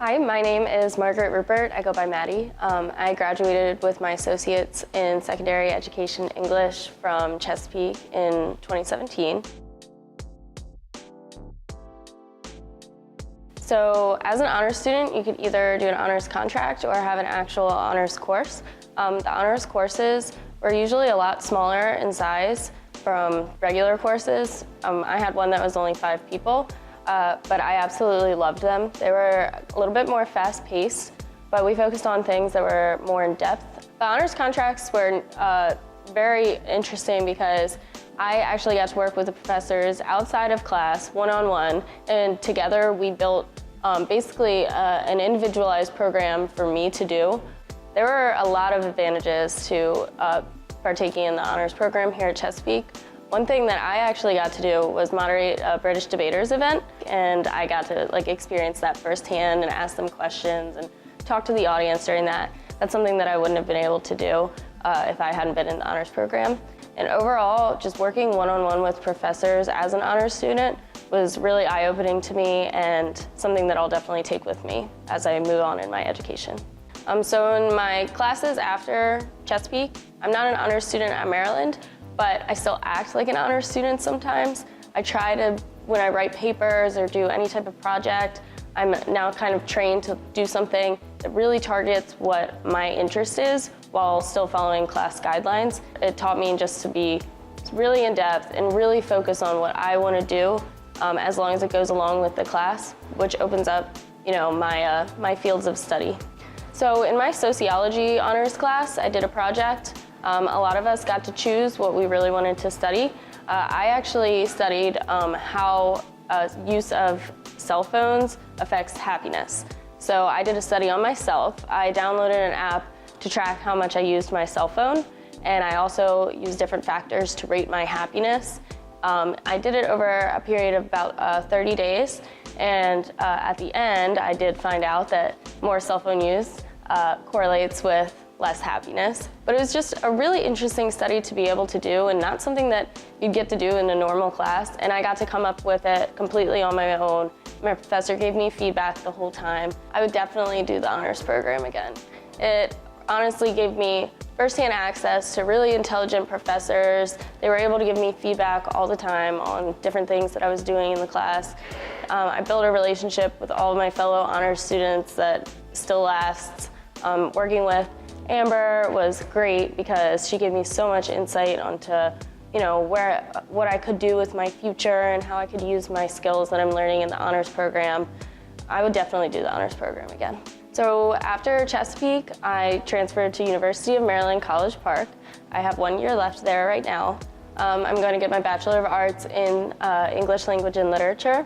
Hi, my name is Margaret Ruppert. I go by Matti. I graduated with my associates in secondary education English from Chesapeake in 2017. So as an honors student, you could either do an honors contract or have an actual honors course. The honors courses were usually a lot smaller in size from regular courses. I had one that was only 5 people. But I absolutely loved them. They were a little bit more fast-paced, but we focused on things that were more in-depth. The honors contracts were very interesting because I actually got to work with the professors outside of class, one-on-one, and together we built basically an individualized program for me to do. There were a lot of advantages to partaking in the honors program here at Chesapeake. One thing that I actually got to do was moderate a British debaters event, and I got to experience that firsthand and ask them questions and talk to the audience during that. That's something that I wouldn't have been able to do if I hadn't been in the honors program. And overall, just working one-on-one with professors as an honors student was really eye-opening to me and something that I'll definitely take with me as I move on in my education. So in my classes after Chesapeake, I'm not an honors student at Maryland, but I still act like an honors student sometimes. I try to, when I write papers or do any type of project, I'm now kind of trained to do something that really targets what my interest is while still following class guidelines. It taught me just to be really in-depth and really focus on what I want to do as long as it goes along with the class, which opens up, my fields of study. So in my sociology honors class, I did a project. A lot of us got to choose what we really wanted to study. I actually studied how use of cell phones affects happiness. So I did a study on myself. I downloaded an app to track how much I used my cell phone, and I also used different factors to rate my happiness. I did it over a period of about 30 days, and at the end, I did find out that more cell phone use correlates with less happiness. But it was just a really interesting study to be able to do and not something that you'd get to do in a normal class. And I got to come up with it completely on my own. My professor gave me feedback the whole time. I would definitely do the honors program again. It honestly gave me firsthand access to really intelligent professors. They were able to give me feedback all the time on different things that I was doing in the class. I built a relationship with all of my fellow honors students that still lasts. Working with Amber was great because she gave me so much insight onto, what I could do with my future and how I could use my skills that I'm learning in the honors program. I would definitely do the honors program again. So after Chesapeake, I transferred to University of Maryland, College Park. I have 1 year left there right now. I'm going to get my Bachelor of Arts in English Language and Literature.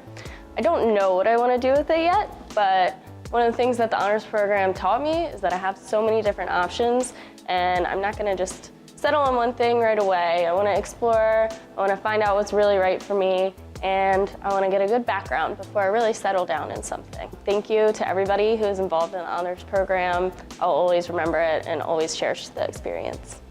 I don't know what I want to do with it yet, but one of the things that the honors program taught me is that I have so many different options, and I'm not going to just settle on one thing right away. I want to explore, I want to find out what's really right for me, and I want to get a good background before I really settle down in something. Thank you to everybody who is involved in the honors program. I'll always remember it and always cherish the experience.